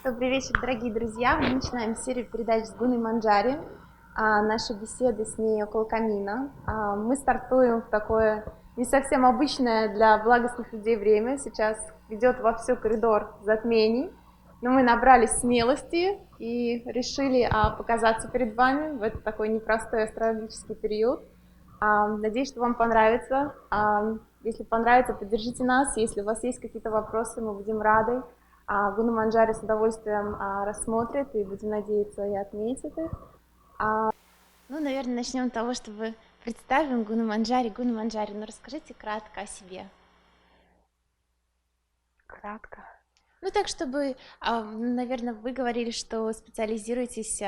Добрый вечер, дорогие друзья! Мы начинаем серию передач с Гуной Манджари. Наши беседы с ней около камина. Мы стартуем в такое не совсем обычное для благостных людей время. Сейчас идет вовсю коридор затмений. Но мы набрались смелости и решили показаться перед вами в этот такой непростой астрологический период. Надеюсь, что вам понравится. Если понравится, поддержите нас. Если у вас есть какие-то вопросы, мы будем рады. Гуна Манджари с удовольствием рассмотрит и, будем надеяться, и отметит их. Наверное, начнем с того, чтобы представим Гуну Манджари. Гуна Манджари, расскажите кратко о себе. Кратко? Так, чтобы, наверное, вы говорили, что специализируетесь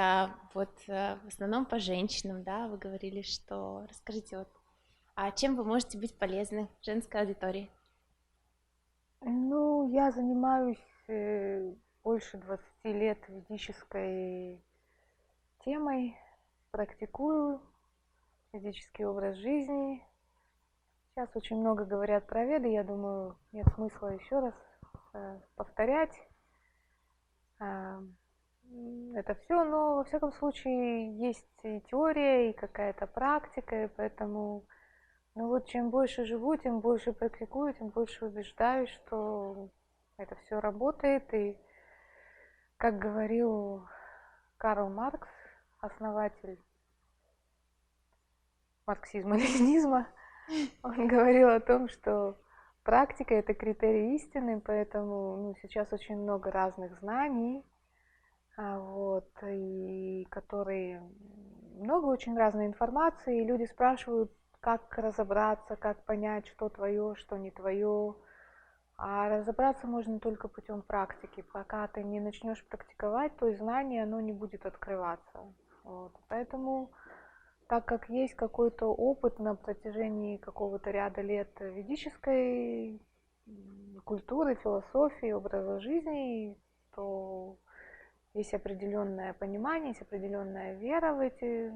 в основном по женщинам, да? Вы говорили, что... Расскажите, чем вы можете быть полезны женской аудитории? Я занимаюсь больше 20 лет ведической темой, практикую ведический образ жизни. Сейчас очень много говорят про веды, я думаю, нет смысла еще раз повторять это все, но во всяком случае есть и теория, и какая-то практика, и поэтому чем больше живу, тем больше практикую, тем больше убеждаюсь, что это все работает. И, как говорил Карл Маркс, основатель марксизма-ленинизма, он говорил о том, что практика – это критерий истины, поэтому сейчас очень много разных знаний, и которые много очень разной информации, и люди спрашивают, как разобраться, как понять, что твое, что не твое. А разобраться можно только путем практики. Пока ты не начнешь практиковать, то и знание, оно не будет открываться. Поэтому, так как есть какой-то опыт на протяжении какого-то ряда лет ведической культуры, философии, образа жизни, то есть определенное понимание, есть определенная вера в эти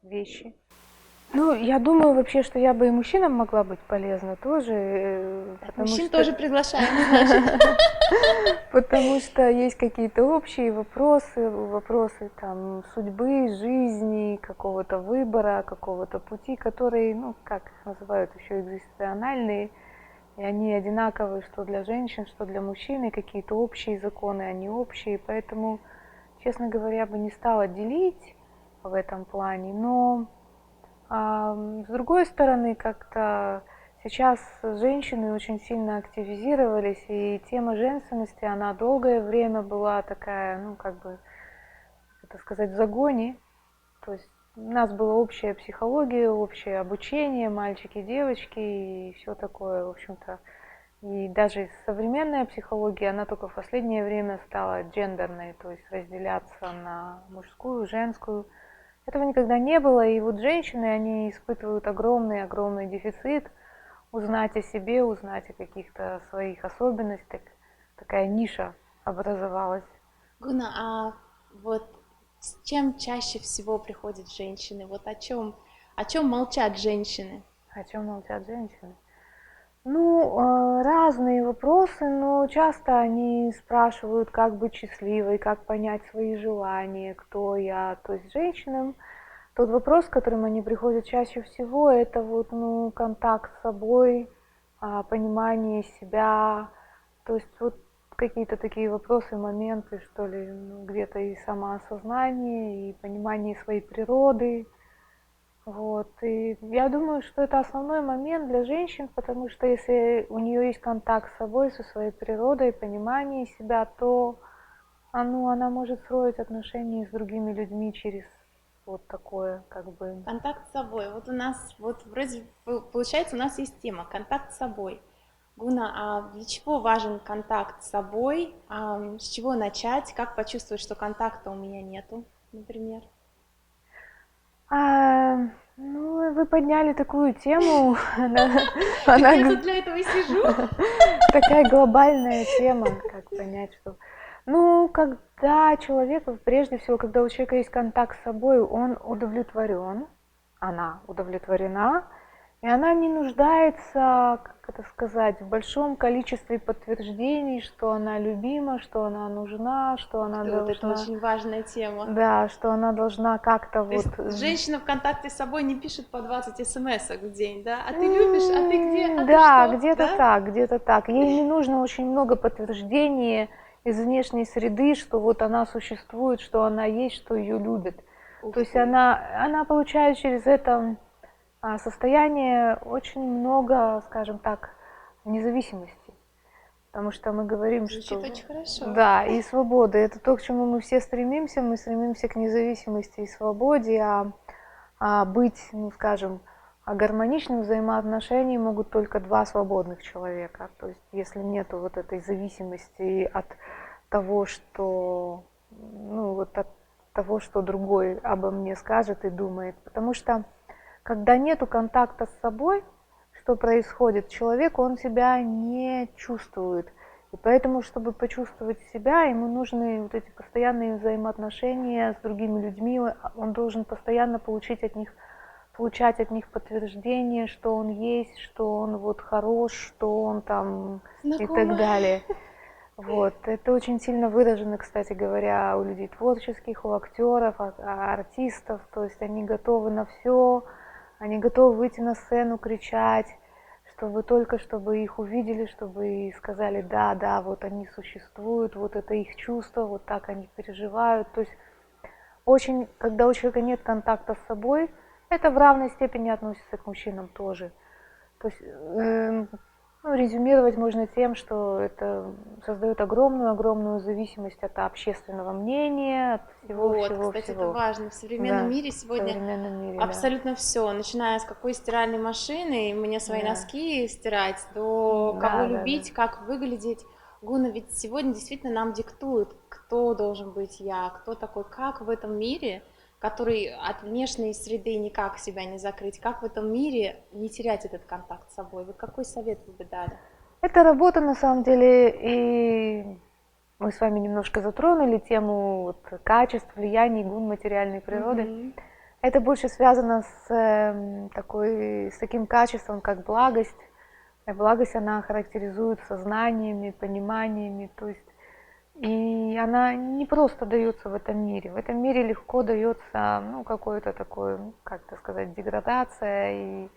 вещи. Я думаю вообще, что я бы и мужчинам могла быть полезна тоже. Мужчин тоже приглашаем, значит. Потому что есть какие-то общие вопросы там судьбы, жизни, какого-то выбора, какого-то пути, которые, как их называют еще, экзистенциальные, и они одинаковые, что для женщин, что для мужчин, и какие-то общие законы, они общие, поэтому, честно говоря, я бы не стала делить в этом плане, но с другой стороны, как-то сейчас женщины очень сильно активизировались, и тема женственности, она долгое время была такая, в загоне. То есть у нас была общая психология, общее обучение, мальчики, девочки и все такое, в общем-то. И даже современная психология, она только в последнее время стала гендерной, то есть разделяться на мужскую, женскую. Этого никогда не было, и женщины, они испытывают огромный дефицит узнать о себе, узнать о каких-то своих особенностях. Такая ниша образовалась. Гуна, с чем чаще всего приходят женщины? О чем молчат женщины? О чем молчат женщины? Разные вопросы, но часто они спрашивают, как быть счастливой, как понять свои желания, кто я. То есть женщинам тот вопрос, с которым они приходят чаще всего, это контакт с собой, понимание себя. То есть какие-то такие вопросы, моменты, что ли, где-то и самоосознание, и понимание своей природы. И я думаю, что это основной момент для женщин, потому что если у нее есть контакт с собой, со своей природой, понимание себя, то она может строить отношения с другими людьми через такое, Контакт с собой. У нас, вроде, получается, у нас есть тема контакт с собой. Гуна, а для чего важен контакт с собой? С чего начать? Как почувствовать, что контакта у меня нету, например? Вы подняли такую тему. Я тут для этого и сижу. Такая глобальная тема, как понять, что... когда человек, прежде всего, когда у человека есть контакт с собой, он удовлетворен, она удовлетворена, И она не нуждается, как это сказать, в большом количестве подтверждений, что она любима, что она нужна, что она Вот это должна... очень важная тема. Да, что она должна как-то То вот... есть женщина в контакте с собой не пишет по 20 смс в день, да? А ты любишь, а ты где, а ты Да, что? где-то Да? так, где-то так. Ей не нужно очень много подтверждений из внешней среды, что вот она существует, что она есть, что ее любят. Ух То есть ты. она получает через это состояние очень много, скажем так, независимости. Потому что мы говорим, Звучит что очень хорошо. да, и свобода. Это то, к чему мы все стремимся. Мы стремимся к независимости и свободе, быть, ну, скажем, гармоничным взаимоотношениям могут только два свободных человека. То есть если нет вот этой зависимости от того, что, ну, вот от того, что другой обо мне скажет и думает. Потому что когда нету контакта с собой, что происходит? Человек, он себя не чувствует. И поэтому, чтобы почувствовать себя, ему нужны вот эти постоянные взаимоотношения с другими людьми. Он должен постоянно получать от них подтверждение, что он есть, что он вот хорош, что он там и так Знакомо. далее. Вот. Это очень сильно выражено, кстати говоря, у людей творческих, у актеров, артистов. То есть они готовы на все, они готовы выйти на сцену, кричать, чтобы их увидели, чтобы и сказали, да, да, вот они существуют, вот это их чувство, вот так они переживают. То есть очень, когда у человека нет контакта с собой, это в равной степени относится к мужчинам тоже. То есть ну, резюмировать можно тем, что это создает огромную зависимость от общественного мнения, от Вот, кстати, это всего. важно. В современном Да, мире в сегодня современном мире, да. абсолютно все, начиная с какой стиральной машины, мне свои Да, носки стирать, до кого да, да, да. любить, как выглядеть. Гуна, ведь сегодня действительно нам диктуют, кто должен быть я, кто такой, как в этом мире, который от внешней среды никак себя не закрыть, как в этом мире не терять этот контакт с собой. Вот какой совет вы бы дали? Это работа на самом деле, и мы с вами немножко затронули тему вот, качеств, влияний гун материальной природы. Мгм. Это больше связано с таким качеством, как благость. И благость, она характеризуется знаниями, пониманиями, то есть и она не просто дается в этом мире. В этом мире легко дается, ну, какое-то такое, ну, как-то сказать, деградация, и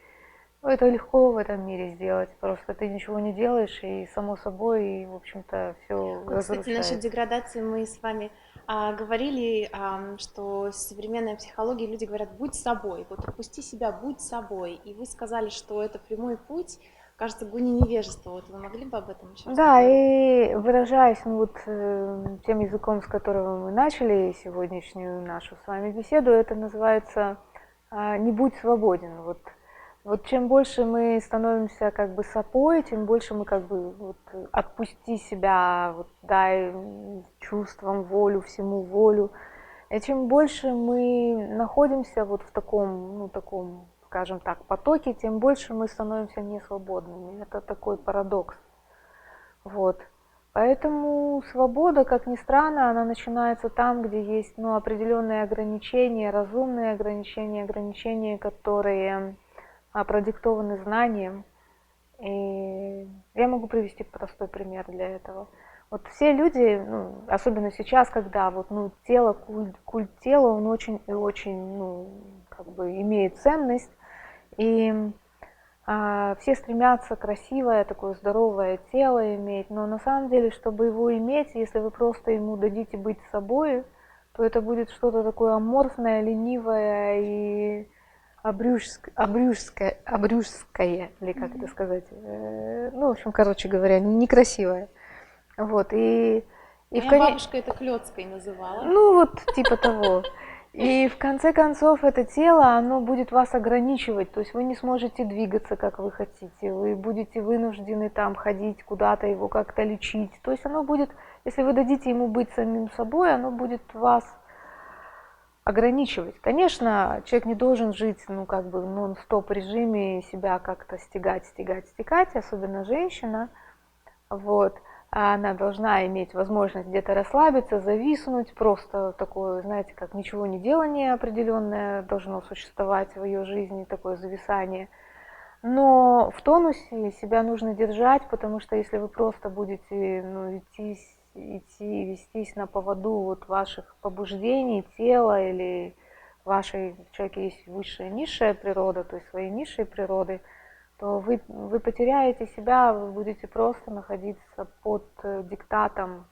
ну, это легко в этом мире сделать. Просто ты ничего не делаешь, и само собой, и, в общем-то, все Вот, кстати, насчет разрушается. деградации мы с вами говорили, что в современной психологии люди говорят, будь собой, вот отпусти себя, будь собой. И вы сказали, что это прямой путь, кажется, гуни невежества. Вот вы могли бы об этом еще раз Да, поговорить? и выражаясь ну, вот, тем языком, с которого мы начали сегодняшнюю нашу с вами беседу, это называется «не будь свободен». Вот чем больше мы становимся как бы собой, тем больше мы как бы вот, отпусти себя, вот, дай чувствам волю, всему волю. И чем больше мы находимся вот в таком, ну, таком, скажем так, потоке, тем больше мы становимся несвободными. Это такой парадокс. Вот. Поэтому свобода, как ни странно, она начинается там, где есть ну, определенные ограничения, разумные ограничения, ограничения, которые продиктованы знанием. И я могу привести простой пример для этого. Вот все люди, ну, особенно сейчас, когда вот, ну, тело, культ тела, он очень и очень ну, как бы имеет ценность. И все стремятся красивое, такое здоровое тело иметь, но на самом деле, чтобы его иметь, если вы просто ему дадите быть собой, то это будет что-то такое аморфное, ленивое и обрюжское, или как это сказать, ну, в общем, короче говоря, некрасивое. Вот, и в Моя коне... бабушка это клёцкой называла. Ну, вот типа того. И в конце концов это тело, оно будет вас ограничивать, то есть вы не сможете двигаться, как вы хотите, вы будете вынуждены там ходить куда-то, его как-то лечить. То есть оно будет, если вы дадите ему быть самим собой, оно будет вас ограничивать. Конечно, человек не должен жить, ну, как бы в нон-стоп режиме, себя как-то стегать, особенно женщина. Вот. А она должна иметь возможность где-то расслабиться, зависнуть, просто такое, знаете, как ничего не делание определенное должно существовать в ее жизни, такое зависание. Но в тонусе себя нужно держать, потому что если вы просто будете вестись на поводу вот ваших побуждений, тела или вашей, в человеке есть высшая, низшая природа, то есть своей низшей природы, то вы потеряете себя, вы будете просто находиться под диктатом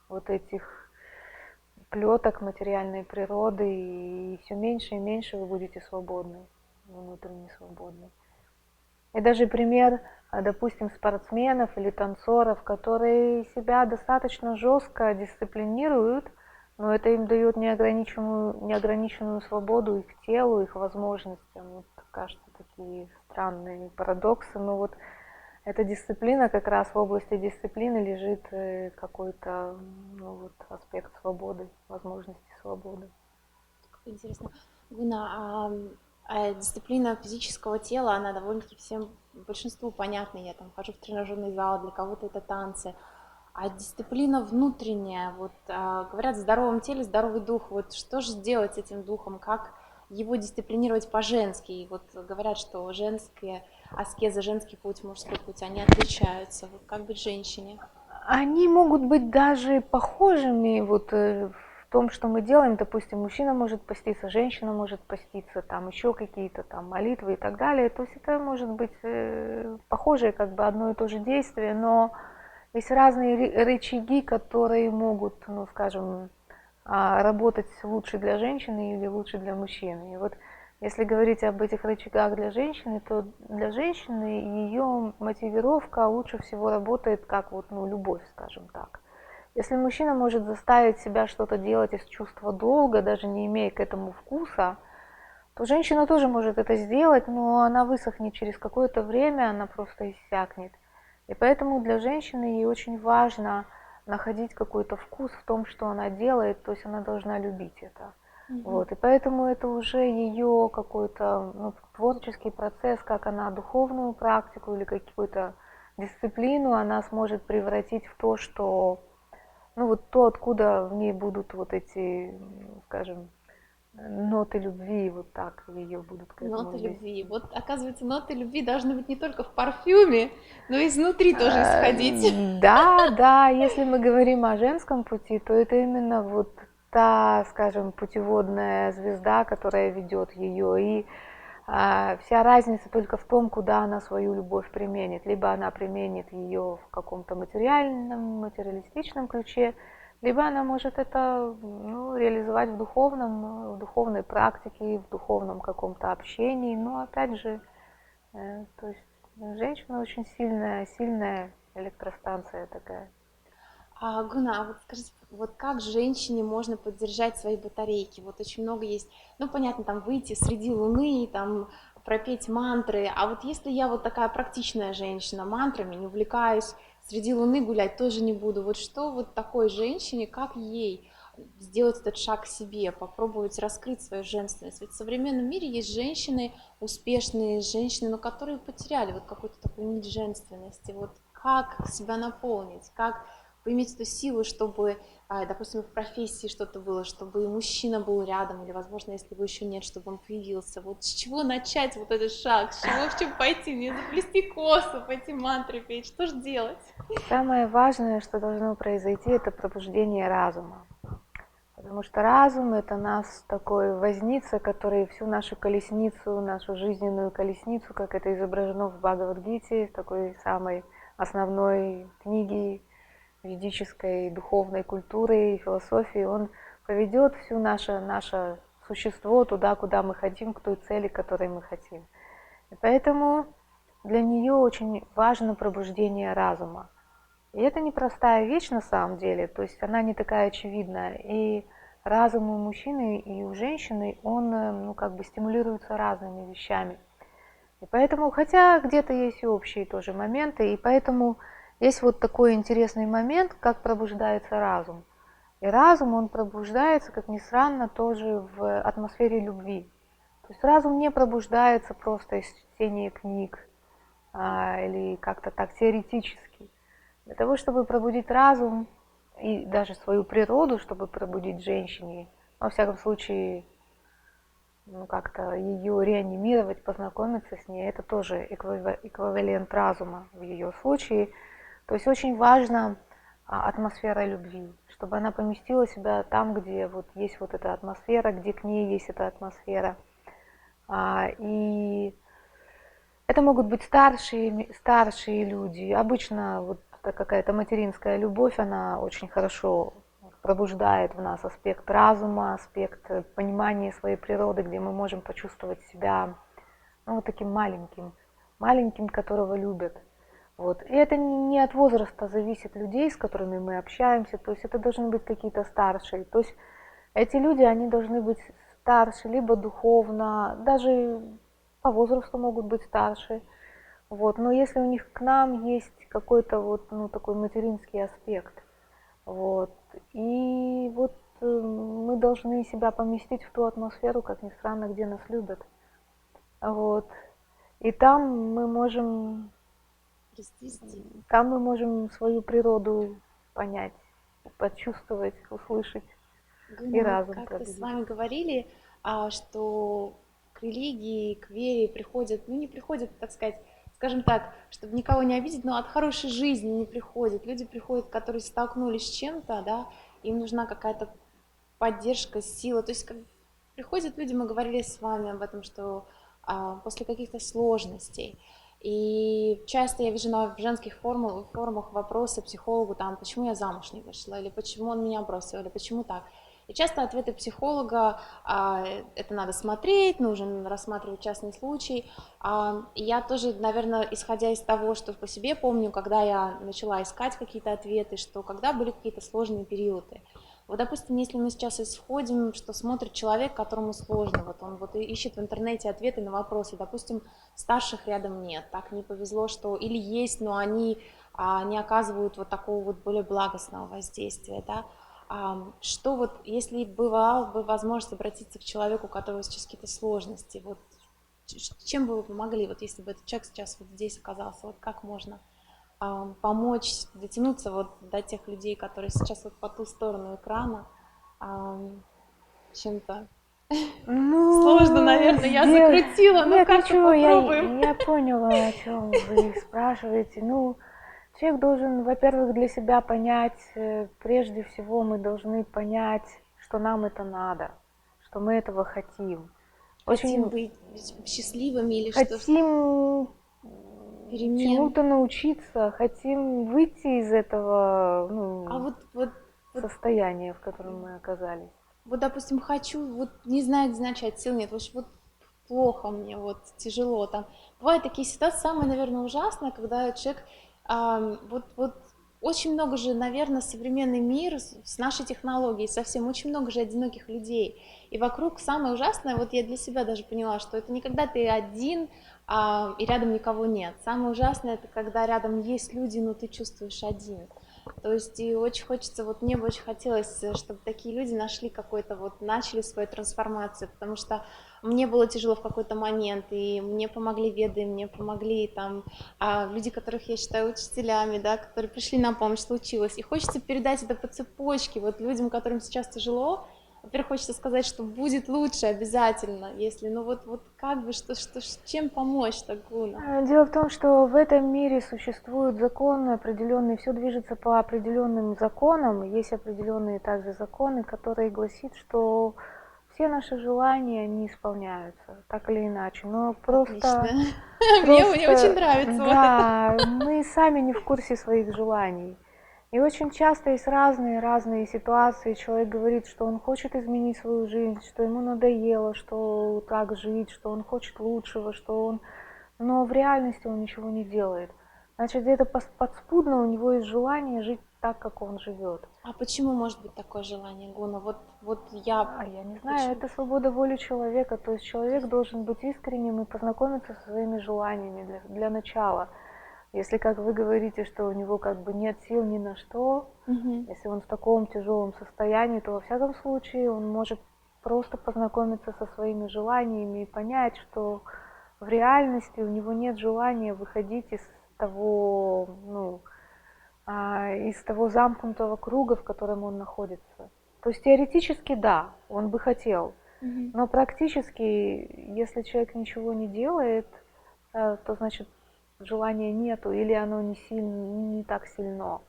вот этих плеток материальной природы, и все меньше и меньше вы будете свободны, внутренне свободны. И даже пример, допустим, спортсменов или танцоров, которые себя достаточно жестко дисциплинируют, но это им дает неограниченную свободу их телу, их возможностям. Вот, кажется, такие странные парадоксы, но вот эта дисциплина, как раз в области дисциплины лежит какой-то аспект свободы, возможности свободы. Интересно. Гуна, дисциплина физического тела, она довольно-таки всем, большинству понятна. Я там хожу в тренажерный зал, для кого-то это танцы. А дисциплина внутренняя, вот говорят, в здоровом теле здоровый дух. Вот что же делать с этим духом? Как его дисциплинировать по-женски? И вот говорят, что женские аскеза, женский путь, мужской путь, они отличаются. Вот как быть женщине? Они могут быть даже похожими вот в том, что мы делаем. Допустим, мужчина может поститься, женщина может поститься, там еще какие-то там молитвы и так далее. То есть это может быть похожее, как бы одно и то же действие, но есть разные рычаги, которые могут, ну, скажем, работать лучше для женщины или лучше для мужчины. И вот если говорить об этих рычагах для женщины, то для женщины ее мотивировка лучше всего работает как вот, ну, любовь, скажем так. Если мужчина может заставить себя что-то делать из чувства долга, даже не имея к этому вкуса, то женщина тоже может это сделать, но она высохнет через какое-то время, она просто иссякнет. И поэтому для женщины ей очень важно находить какой-то вкус в том, что она делает, то есть она должна любить это. Вот, и поэтому это уже ее какой-то творческий процесс, как она духовную практику или какую-то дисциплину она сможет превратить в то, что, ну вот то, откуда в ней будут вот эти, скажем, ноты любви, вот так ее будут к этому Ноты вести. любви. Вот, оказывается, ноты любви должны быть не только в парфюме, но и изнутри тоже исходить. Да, если мы говорим о женском пути, то это именно вот та, скажем, путеводная звезда, которая ведет ее. И вся разница только в том, куда она свою любовь применит. Либо она применит ее в каком-то материальном, материалистичном ключе, либо она может это реализовать в духовной практике, в духовном каком-то общении. Но опять же, то есть женщина очень сильная электростанция такая. Гуна, а вот скажите, вот как женщине можно поддержать свои батарейки? Вот очень много есть, ну, понятно, там выйти среди луны, там пропеть мантры, а вот если я вот такая практичная женщина, мантрами не увлекаюсь, среди луны гулять тоже не буду, вот что вот такой женщине, как ей сделать этот шаг к себе, попробовать раскрыть свою женственность? Ведь в современном мире есть женщины, успешные женщины, но которые потеряли вот какую-то такую нить женственности. Вот как себя наполнить, как поиметь эту силу, чтобы, допустим, в профессии что-то было, чтобы и мужчина был рядом, или, возможно, если его еще нет, чтобы он появился. Вот с чего начать вот этот шаг, с чего в чем пойти, мне заплести косу, пойти мантры петь, что же делать? Самое важное, что должно произойти, это пробуждение разума. Потому что разум – это нас такой возница, который всю нашу колесницу, нашу жизненную колесницу, как это изображено в Бхагавад-гите, такой самой основной книге ведической духовной культуры и философии, он поведет все наше существо туда, куда мы хотим, к той цели, к которой мы хотим. И поэтому для нее очень важно пробуждение разума. И это непростая вещь на самом деле, то есть она не такая очевидная. И разум у мужчины и у женщины, он как бы стимулируется разными вещами. И поэтому, хотя где-то есть и общие тоже моменты, и поэтому есть вот такой интересный момент, как пробуждается разум. И разум, он пробуждается, как ни странно, тоже в атмосфере любви. То есть разум не пробуждается просто из чтения книг или как-то так теоретически. Для того, чтобы пробудить разум и даже свою природу, чтобы пробудить женщине, во всяком случае, ну, как-то ее реанимировать, познакомиться с ней, это тоже эквивалент разума в ее случае. То есть очень важна атмосфера любви, чтобы она поместила себя там, где вот есть вот эта атмосфера, где к ней есть эта атмосфера. И это могут быть старшие люди. Обычно вот какая-то материнская любовь, она очень хорошо пробуждает в нас аспект разума, аспект понимания своей природы, где мы можем почувствовать себя, ну, вот таким маленьким, которого любят. Вот. И это не от возраста зависит людей, с которыми мы общаемся, то есть это должны быть какие-то старшие. То есть эти люди, они должны быть старше, либо духовно, даже по возрасту могут быть старше. Вот. Но если у них к нам есть какой-то вот, ну, такой материнский аспект, вот, и вот мы должны себя поместить в ту атмосферу, как ни странно, где нас любят. Вот. И там мы можем свою природу понять, почувствовать, услышать и Гуна, мы разум как-то с пробудить. вами говорили, что к религии, к вере приходят, ну не приходят, так сказать, скажем так, чтобы никого не обидеть, но от хорошей жизни не приходят. Люди приходят, которые столкнулись с чем-то, да, им нужна какая-то поддержка, сила. То есть как приходят люди, мы говорили с вами об этом, что после каких-то сложностей. И часто я вижу в женских форумах вопросы психологу, там, почему я замуж не вышла, или почему он меня бросил, или почему так. И часто ответы психолога, это надо смотреть, нужно рассматривать частный случай. Я тоже, наверное, исходя из того, что по себе помню, когда я начала искать какие-то ответы, что когда были какие-то сложные периоды. Вот, допустим, если мы сейчас исходим, что смотрит человек, которому сложно, вот он вот ищет в интернете ответы на вопросы, допустим, старших рядом нет, так не повезло, что или есть, но они не оказывают вот такого вот более благостного воздействия, да. Что вот, если бывала бы возможность обратиться к человеку, у которого сейчас какие-то сложности, вот чем бы вы помогли, вот если бы этот человек сейчас вот здесь оказался, вот как можно помочь дотянуться вот до тех людей, которые сейчас вот по ту сторону экрана, чем-то сложно, Ну, наверное, я закрутила, ну нет, как-то ничего, попробуем. я поняла, о чем вы спрашиваете. Ну, человек должен, во-первых, для себя понять, прежде всего мы должны понять, что нам это надо, что мы этого хотим. Хотим Очень быть счастливыми или что, хотим перемен. чему-то научиться, хотим выйти из этого, А ну, вот, состояния, в котором мы оказались. вот, допустим, хочу, вот не знаю, где начать, сил нет, вот плохо мне, вот тяжело там. Бывают такие ситуации, самое, наверное, ужасное, когда человек, вот очень много же, наверное, современный мир с нашей технологией, совсем очень много же одиноких людей. И вокруг самое ужасное, вот я для себя даже поняла, что это не когда ты один, и рядом никого нет. Самое ужасное, это когда рядом есть люди, но ты чувствуешь один. То есть и очень хочется, вот мне бы очень хотелось, чтобы такие люди нашли какой-то, вот начали свою трансформацию, потому что мне было тяжело в какой-то момент, и мне помогли веды, мне помогли там люди, которых я считаю учителями, да, которые пришли на помощь, случилось. И хочется передать это по цепочке, вот людям, которым сейчас тяжело. Во-первых, хочется сказать, что будет лучше обязательно, если, ну вот как бы, чем помочь Гуна? Дело в том, что в этом мире существуют законы определенные, все движется по определенным законам. Есть определенные также законы, которые гласят, что все наши желания, они исполняются, так или иначе. Но Отлично. просто, Мне очень нравится вот это. да, мы сами не в курсе своих желаний. И очень часто есть разные ситуации. Человек говорит, что он хочет изменить свою жизнь, что ему надоело, что так жить, что он хочет лучшего, что он... Но в реальности он ничего не делает. Значит, где-то подспудно у него есть желание жить так, как он живет. А почему может быть такое желание, Гуна? Вот я... Я не знаю, Почему? это свобода воли человека. То есть человек должен быть искренним и познакомиться со своими желаниями для начала. Если, как вы говорите, что у него как бы нет сил ни на что, Мгм. если он в таком тяжелом состоянии, то во всяком случае он может просто познакомиться со своими желаниями и понять, что в реальности у него нет желания выходить из того замкнутого круга, в котором он находится. То есть теоретически да, он бы хотел, Но практически, если человек ничего не делает, то значит желания нету или оно не так сильно.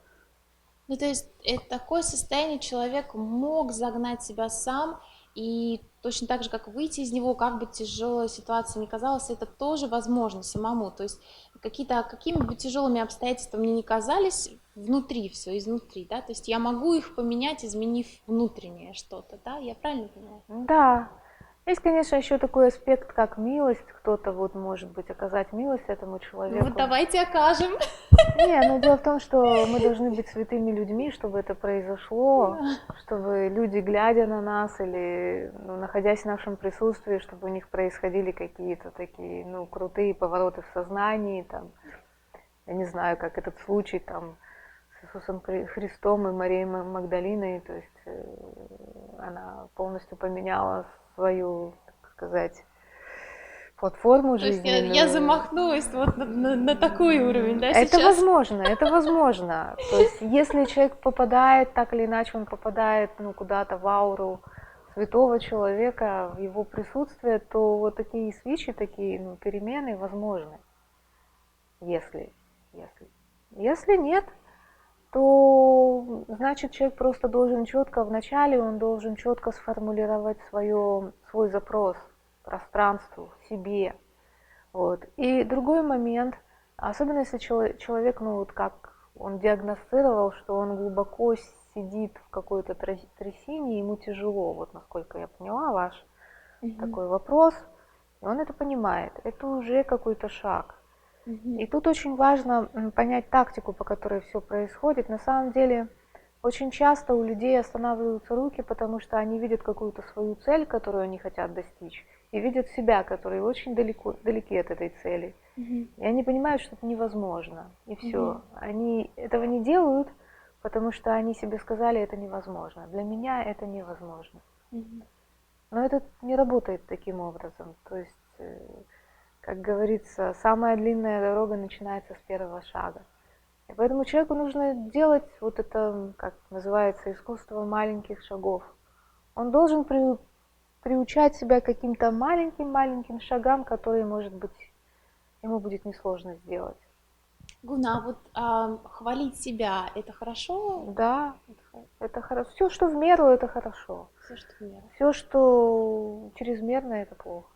Ну, то есть это такое состояние человек мог загнать себя сам, и точно так же, как выйти из него, как бы тяжелая ситуация ни казалась, это тоже возможно самому. То есть какими бы тяжелыми обстоятельствами ни казались, внутри все, изнутри, да, то есть я могу их поменять, изменив внутреннее что-то, да, я правильно понимаю? Да. Есть, конечно, еще такой аспект, как милость. Кто-то вот может быть оказать милость этому Ну вот человеку. давайте окажем. Не, ну дело в том, что мы должны быть святыми людьми, чтобы это произошло, чтобы люди, глядя на нас или находясь в нашем присутствии, чтобы у них происходили какие-то такие, крутые повороты в сознании, там, я не знаю, как этот случай там с Иисусом Христом и Марией Магдалиной, то есть она полностью поменяла свою, так сказать, платформу То есть я жизненную. замахнулась вот на такой уровень, да, Это сейчас? возможно, это возможно. То есть, если человек попадает, так или иначе он попадает куда-то в ауру святого человека, в его присутствие, то вот такие свечи, такие перемены возможны. Если, если. Если нет, то значит человек просто должен четко вначале, он должен четко сформулировать свой запрос пространству, себе. Вот. И другой момент, особенно если человек, вот как он диагностировал, что он глубоко сидит в какой-то трясине, ему тяжело, вот насколько я поняла ваш такой вопрос, и он это понимает, это уже какой-то шаг. И тут очень важно понять тактику, по которой все происходит. На самом деле, очень часто у людей останавливаются руки, потому что они видят какую-то свою цель, которую они хотят достичь, и видят себя, которые очень далеки от этой цели. И они понимают, что это невозможно. И все. Они этого не делают, потому что они себе сказали, это невозможно. Для меня это невозможно. Но это не работает таким образом. То есть, как говорится, самая длинная дорога начинается с первого шага. И поэтому человеку нужно делать вот это, как называется, искусство маленьких шагов. Он должен приучать себя к каким-то маленьким-маленьким шагам, которые, может быть, ему будет несложно сделать. Гуна, а вот хвалить себя, это хорошо? Да, это хорошо. Все, что в меру, это хорошо. Все, что в меру. Все, что чрезмерно, это плохо.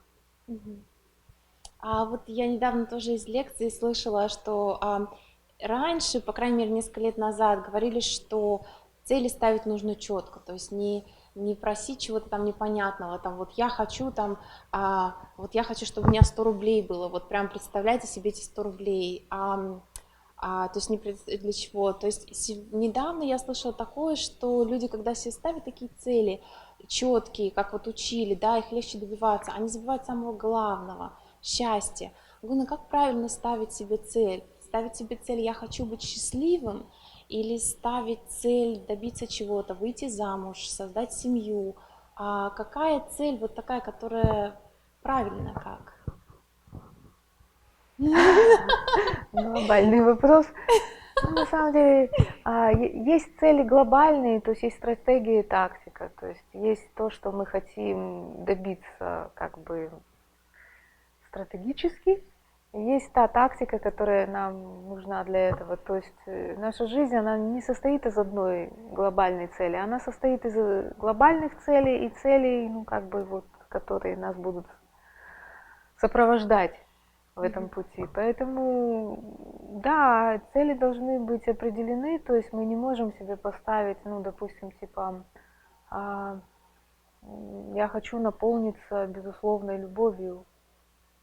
А вот я недавно тоже из лекции слышала, что раньше, по крайней мере, несколько лет назад, говорили, что цели ставить нужно четко, то есть не просить чего-то там непонятного, там вот я хочу там, вот я хочу, чтобы у меня 100 рублей было, вот прям представляйте себе эти 100 рублей, то есть не для чего, то есть недавно я слышала такое, что люди, когда себе ставят такие цели четкие, как вот учили, да, их легче добиваться, они забывают самого главного – счастья. Гуна, как правильно ставить себе цель? Ставить себе цель «я хочу быть счастливым» или ставить цель добиться чего-то, выйти замуж, создать семью? А какая цель вот такая, которая правильно как? Глобальный вопрос. На самом деле, есть цели глобальные, то есть есть стратегия и тактика. То есть есть то, что мы хотим добиться как бы стратегически. И есть та тактика, которая нам нужна для этого. То есть наша жизнь, она не состоит из одной глобальной цели, она состоит из глобальных целей и целей, как бы вот, которые нас будут сопровождать в этом пути. Поэтому, да, цели должны быть определены, то есть мы не можем себе поставить, допустим, типа, я хочу наполниться безусловной любовью,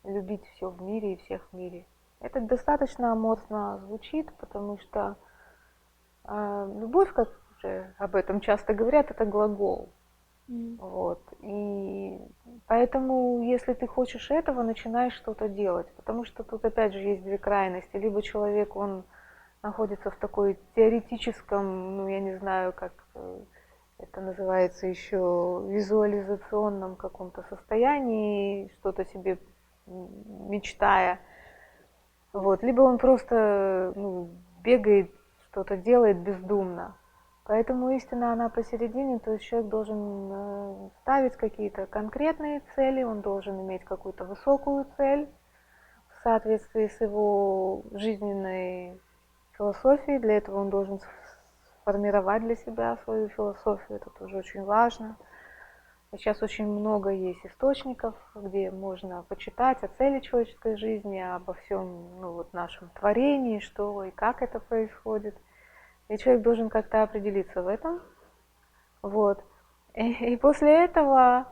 любить все в мире и всех в мире. Это достаточно аморфно звучит, потому что любовь, как уже об этом часто говорят, это глагол. Вот. И поэтому, если ты хочешь этого, начинай что-то делать. Потому что тут опять же есть две крайности. Либо человек, он находится в такой теоретическом, я не знаю, как это называется еще, визуализационном каком-то состоянии, что-то себе мечтая. Вот. Либо он просто бегает, что-то делает бездумно. Поэтому истина, она посередине, то есть человек должен ставить какие-то конкретные цели, он должен иметь какую-то высокую цель в соответствии с его жизненной философией. Для этого он должен сформировать для себя свою философию, это тоже очень важно. Сейчас очень много есть источников, где можно почитать о цели человеческой жизни, обо всем нашем творении, что и как это происходит. И человек должен как-то определиться в этом. Вот. И после этого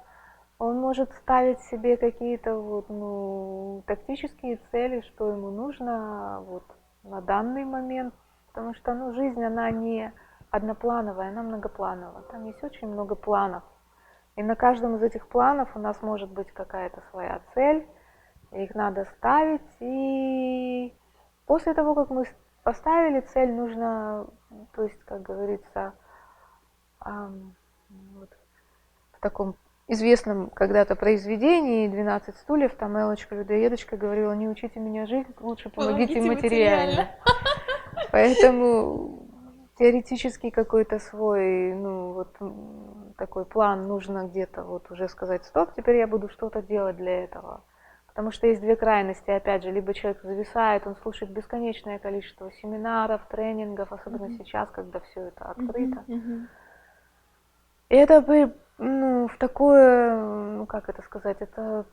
он может ставить себе какие-то тактические цели, что ему нужно на данный момент. Потому что жизнь, она не одноплановая, она многоплановая. Там есть очень много планов. И на каждом из этих планов у нас может быть какая-то своя цель. Их надо ставить. И после того, как мы поставили цель, нужно, то есть, как говорится, в таком известном когда-то произведении «12 стульев», там Эллочка-людоедочка говорила: не учите меня жить, лучше помогите материально. Поэтому теоретический какой-то свой, такой план нужно где-то уже сказать: стоп, теперь я буду что-то делать для этого. Потому что есть две крайности, опять же, либо человек зависает, он слушает бесконечное количество семинаров, тренингов, особенно сейчас, когда все это открыто. И это в такое, как это сказать, это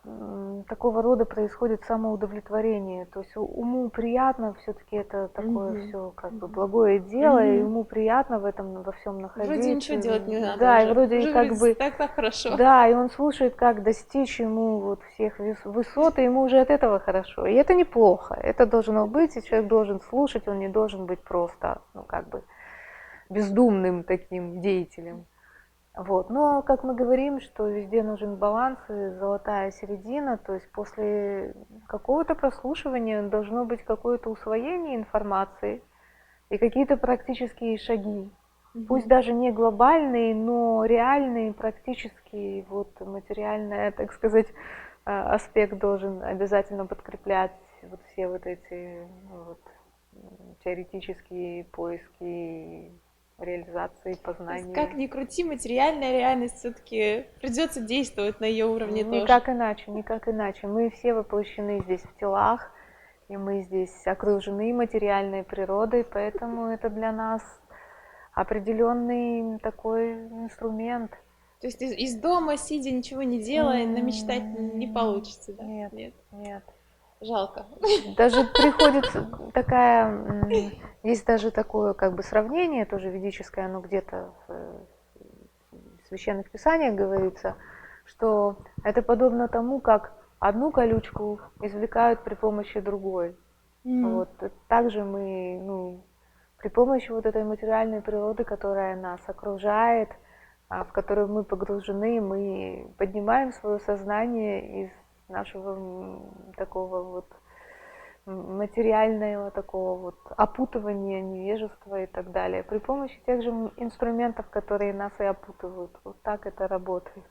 такого рода происходит самоудовлетворение. То есть уму приятно, все-таки это такое все как бы благое дело, и уму приятно в этом во всем находиться. Вроде ничего делать не надо. Да, уже. и вроде уже как бы так хорошо. Да, и он слушает, как достичь ему всех высот, и ему уже от этого хорошо. И это неплохо. Это должно быть, и человек должен слушать, он не должен быть просто, бездумным таким деятелем. Но, как мы говорим, что везде нужен баланс и золотая середина, то есть после какого-то прослушивания должно быть какое-то усвоение информации и какие-то практические шаги. Пусть даже не глобальные, но реальные, практические, материальный, так сказать, аспект должен обязательно подкреплять все эти теоретические поиски, реализации, познания. Как ни крути, материальная реальность все-таки придется действовать на ее уровне тоже. Никак иначе. Мы все воплощены здесь в телах, и мы здесь окружены материальной природой, поэтому это для нас определенный такой инструмент. То есть из дома, сидя, ничего не делая, намечтать не получится, да? Нет. Жалко. Даже приходится есть даже такое как бы сравнение, тоже ведическое, оно где-то в священных писаниях говорится, что это подобно тому, как одну колючку извлекают при помощи другой. Также мы, при помощи этой материальной природы, которая нас окружает, в которую мы погружены, мы поднимаем свое сознание из нашего такого материального такого опутывания, невежества и так далее, при помощи тех же инструментов, которые нас и опутывают. Вот так это работает.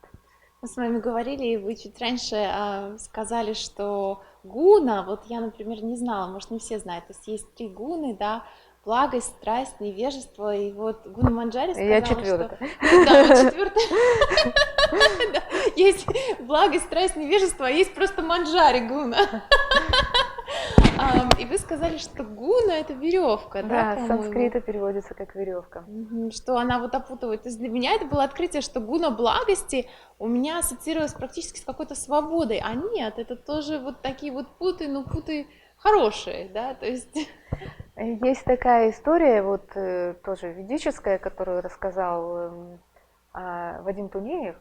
Мы с вами говорили, и вы чуть раньше сказали, что гуна, я, например, не знала, может, не все знают, то есть 3 гуны, да, благость, страсть, невежество, и Гуна Манджари сказала, я четвертая. Да, вы четвертая. Есть благость, страсть, невежество, а есть просто Манджари гуна. И вы сказали, что гуна — это веревка, да, с санскрита переводится как веревка. Что она опутывает. То есть для меня это было открытие, что гуна благости у меня ассоциировалась практически с какой-то свободой, а нет, это тоже такие путы, но путы хорошие, да, то есть... Есть такая история, тоже ведическая, которую рассказал Вадим Тунеев,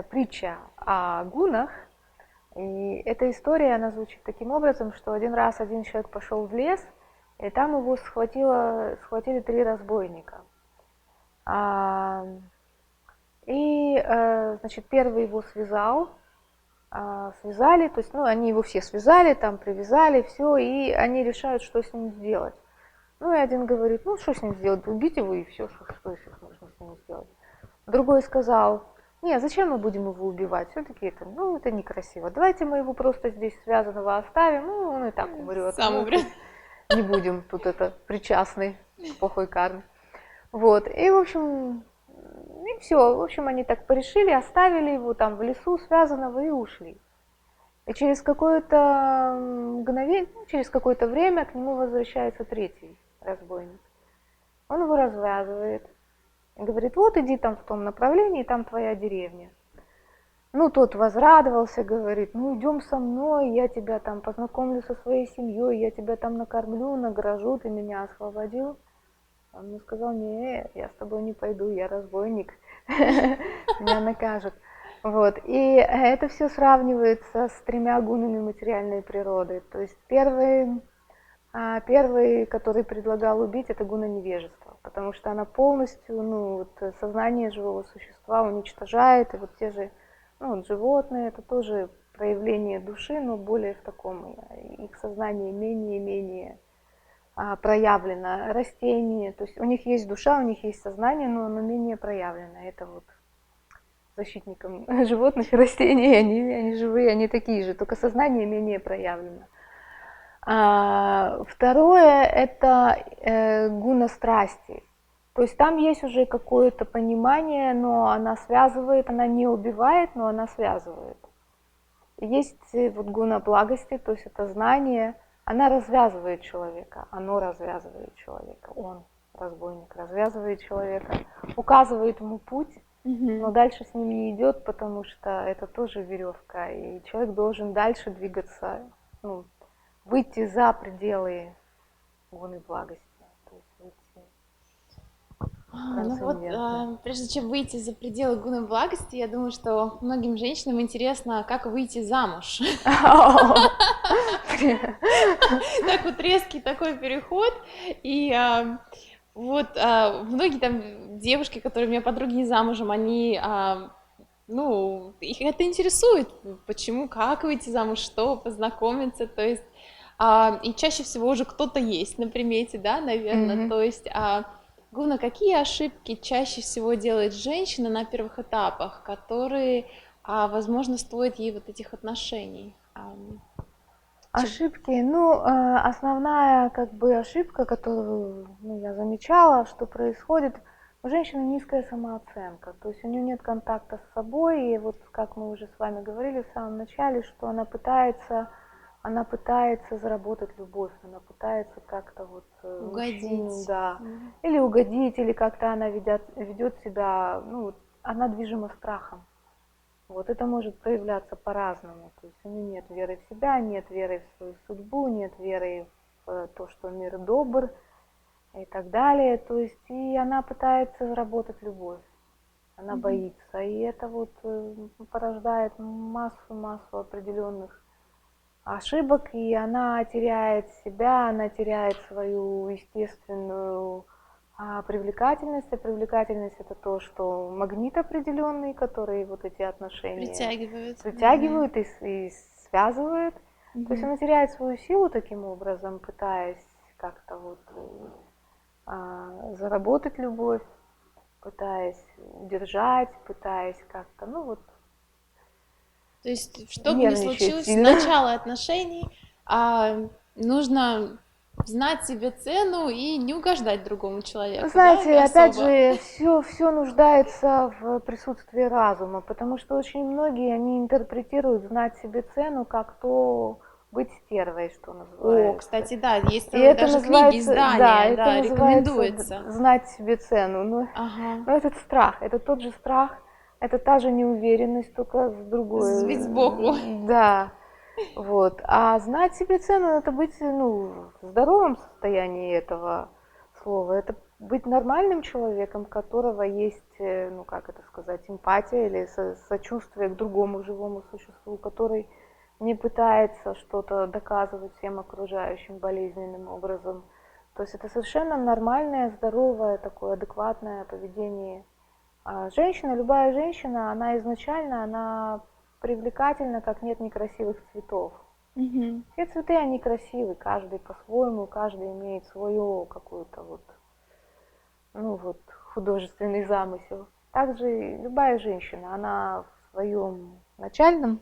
притча о гунах. И эта история, она звучит таким образом, что один раз один человек пошел в лес, и там его схватили 3 разбойника. Значит, первый его связали, то есть, они его все связали, там привязали, все, и они решают, что с ним сделать. И один говорит: что с ним сделать, убить его и все, что еще можно с ним сделать. Другой сказал: не, зачем мы будем его убивать, все-таки это некрасиво, давайте мы его просто здесь связанного оставим, он и так умрет. Сам умрет. Не будем тут причастны к плохой карме. Вот, и, в общем, и все. В общем, они так порешили, оставили его там в лесу связанного и ушли. И через какое-то мгновение, через какое-то время к нему возвращается третий разбойник. Он его развязывает и говорит: вот иди там в том направлении, там твоя деревня. Ну, тот возрадовался, говорит: ну, идем со мной, я тебя там познакомлю со своей семьей, я тебя там накормлю, награжу, ты меня освободил. Он мне сказал: не, я с тобой не пойду, я разбойник, меня накажут. Вот. И это все сравнивается с тремя гунами материальной природы. То есть первый, который предлагал убить, это гуна невежества, потому что она полностью, ну, вот, сознание живого существа уничтожает, и вот те же, ну, вот животные, это тоже проявление души, но более в таком, их сознание менее проявлено. Растения, то есть у них есть душа, у них есть сознание, но оно менее проявлено. Это вот защитникам животных и растений, они живые, они такие же, только сознание менее проявлено. Второе – это гуна страсти. То есть там есть уже какое-то понимание, но она связывает, она не убивает, но она связывает. Есть вот гуна благости, то есть это знание, она развязывает человека, оно развязывает человека, он, разбойник, развязывает человека, указывает ему путь, но дальше с ним не идет, потому что это тоже веревка, и человек должен дальше двигаться, ну, выйти за пределы гуны благости. То есть выйти Ну вот, прежде чем выйти за пределы гуны благости, я думаю, что многим женщинам интересно, как выйти замуж. Так вот резкий такой переход, и вот многие там девушки, которые у меня подруги не замужем, они, ну, их это интересует, почему, как выйти замуж, что, познакомиться, то есть, и чаще всего уже кто-то есть на примете, да, наверное, то есть, Гуна, какие ошибки чаще всего делает женщина на первых этапах, которые, возможно, стоят ей вот этих отношений? Ошибки, ну, основная как бы ошибка, которую, ну, я замечала, что происходит, у женщины низкая самооценка, то есть у нее нет контакта с собой, и вот как мы уже с вами говорили в самом начале, что она пытается заработать любовь, она пытается как-то вот мужчину, да, или угодить, или как-то она ведет себя, ну, она движима страхом. Вот это может проявляться по-разному. То есть у нее нет веры в себя, нет веры в свою судьбу, нет веры в то, что мир добр и так далее. То есть и она пытается заработать любовь. Она боится. И это вот порождает массу определенных ошибок, и она теряет себя, она теряет свою естественную привлекательность. А привлекательность — это то, что магнит определенный, который вот эти отношения притягивают и связывают. То есть она теряет свою силу таким образом, пытаясь как-то вот заработать любовь, пытаясь удержать, пытаясь как-то, ну вот. То есть, что бы ни случилось, в начале отношений нужно знать себе цену и не угождать другому человеку. Знаете, да, опять же, все нуждается в присутствии разума, потому что очень многие, они интерпретируют знать себе цену как то быть стервой, что называется. О, кстати, да, есть даже книги, издания, да, рекомендуется. Знать себе цену. Но этот страх, это тот же страх, это та же неуверенность, только с другой. Сбить сбоку. Да. Вот. А знать себе цену — это быть, ну, в здоровом состоянии этого слова. Это быть нормальным человеком, у которого есть, ну, как это сказать, эмпатия или сочувствие к другому живому существу, который не пытается что-то доказывать всем окружающим болезненным образом. То есть это совершенно нормальное, здоровое, такое адекватное поведение. Женщина, любая женщина, она изначально, она привлекательна, как нет некрасивых цветов. Все цветы, они красивы, каждый по-своему, каждый имеет свое какое-то вот, ну вот, художественный замысел. Также любая женщина, она в своем начальном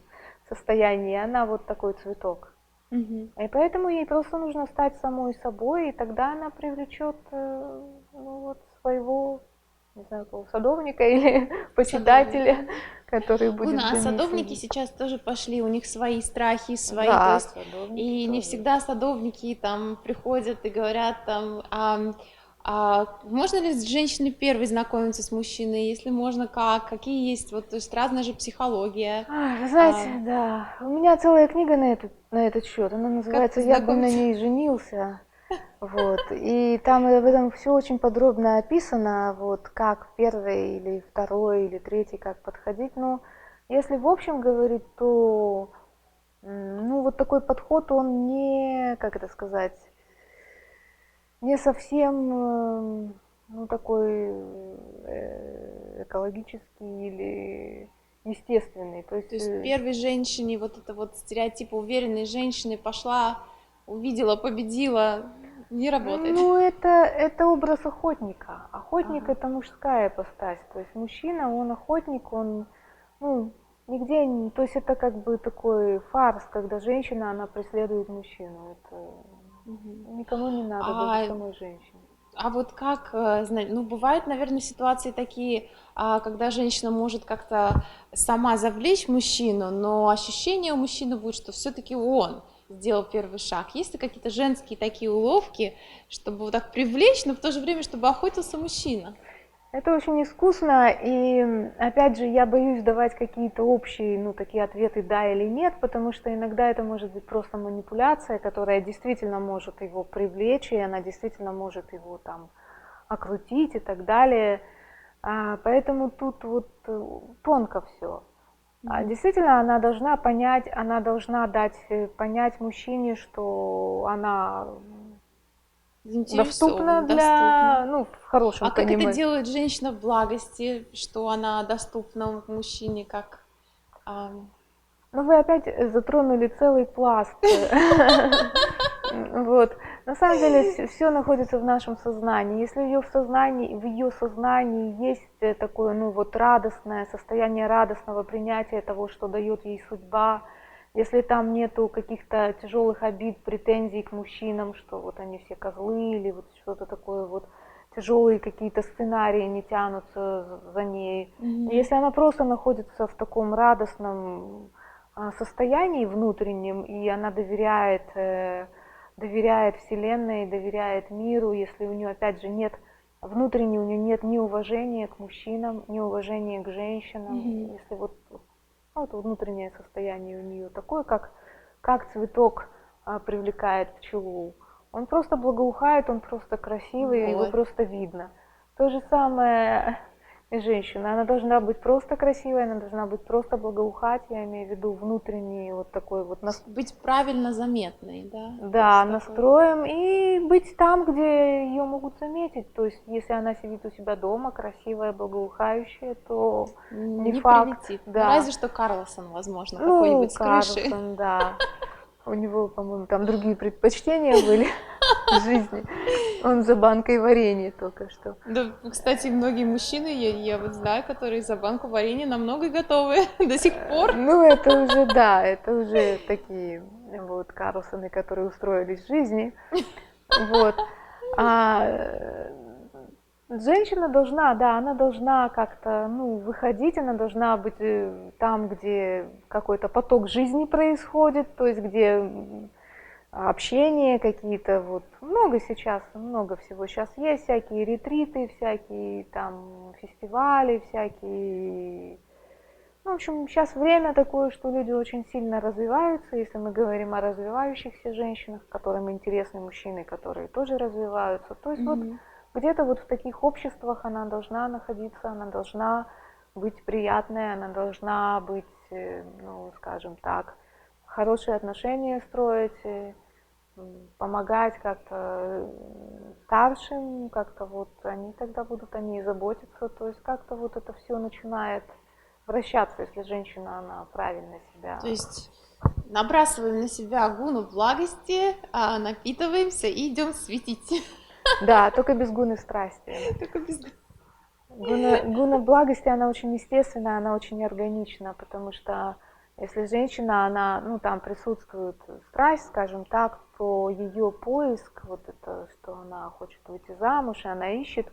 состоянии, она вот такой цветок. И поэтому ей просто нужно стать самой собой, и тогда она привлечет, ну вот, своего, не знаю, кого, садовника или почитателя, который будет Гуна, а за ней садовники следить. сейчас тоже пошли, у них свои страхи, свои, то Да, есть, садовники и не тоже. всегда садовники там приходят и говорят там, можно ли с женщиной первой знакомиться с мужчиной, если можно, как, какие есть, вот, то есть разная же психология, Вы а, знаете, да, у меня целая книга на этот счет, она как называется «Я бы на познакомиться. ней женился». Вот. И там об этом все очень подробно описано, вот как первый или второй или третий, как подходить. Но если в общем говорить, то ну вот такой подход, он не, как это сказать, не совсем ну такой экологический или естественный. То То есть есть первой женщине вот это вот стереотип уверенной женщины пошла, увидела, победила, не работает. ну, это образ охотника. Охотник Ага. это мужская ипостась. То есть мужчина, он охотник, он, ну, нигде не... То есть это как бы такой фарс, когда женщина, она преследует мужчину. Это Мгм. никому не надо, даже А самой женщине. А вот как, ну, бывают, наверное, ситуации такие, когда женщина может как-то сама завлечь мужчину, но ощущение у мужчины будет, что все-таки он сделал первый шаг. Есть ли какие-то женские такие уловки, чтобы вот так привлечь, но в то же время, чтобы охотился мужчина? Это очень искусно, и опять же, я боюсь давать какие-то общие, ну, такие ответы да или нет, потому что иногда это может быть просто манипуляция, которая действительно может его привлечь, и она действительно может его там окрутить и так далее. Поэтому тут вот тонко все. Мгм. Действительно, она должна понять, она должна дать понять мужчине, что она доступна Заинтересован, для, доступно. ну, в хорошем А как это понимании. делает женщина в благости, что она доступна мужчине, как... Ну, вы опять затронули целый пласт. Вот. На самом деле все находится в нашем сознании. Если в ее сознании есть такое, ну вот радостное состояние радостного принятия того, что дает ей судьба, если там нету каких-то тяжелых обид, претензий к мужчинам, что вот они все козлы или вот что-то такое вот тяжелые какие-то сценарии не тянутся за ней. Мгм. Если она просто находится в таком радостном состоянии внутреннем, и она доверяет Вселенной, доверяет миру, если у нее, опять же, нет, внутренне у нее нет ни уважения к мужчинам, ни уважения к женщинам, Мгм. если вот, ну, вот внутреннее состояние у нее такое, как цветок привлекает пчелу. Он просто благоухает, он просто красивый, его Вот. просто видно. То же самое и женщина. Она должна быть просто красивой, она должна быть просто благоухать, я имею в виду внутренний вот такой вот Быть правильно заметной, да? То да, есть такой. настроем и быть там, где ее могут заметить. То есть, если она сидит у себя дома, красивая, благоухающая, то не Не факт, прилетит. Ну, да. разве что Карлсон, возможно, Ну, какой-нибудь с крыши. Карлсон, да. У него, по-моему, там другие предпочтения были в жизни. Он за банкой варенья только что. Да, кстати, многие мужчины, я вот знаю, которые за банку варенья намного готовы до сих пор. Ну, это уже, да, это уже такие вот Карлсоны, которые устроились в жизни. Вот. А женщина должна, да, она должна как-то, ну, выходить, она должна быть там, где какой-то поток жизни происходит, то есть где общение какие-то, вот, много сейчас, много всего сейчас есть, всякие ретриты, всякие там фестивали, всякие, ну, в общем, сейчас время такое, что люди очень сильно развиваются, если мы говорим о развивающихся женщинах, которым интересны мужчины, которые тоже развиваются, то есть вот Мгм. где-то вот в таких обществах она должна находиться, она должна быть приятной, она должна быть, ну, скажем так, хорошие отношения строить, помогать как-то старшим, как-то вот они тогда будут о ней заботиться, то есть как-то вот это все начинает вращаться, если женщина, она правильно То себя... есть набрасываем на себя гуну благости, напитываемся и идем светить. Да, только без гуны страсти. Только без... Гуна благости, она очень естественная, она очень органична, потому что если женщина, она, ну, там присутствует страсть, скажем так, то ее поиск, вот это, что она хочет выйти замуж, и она ищет,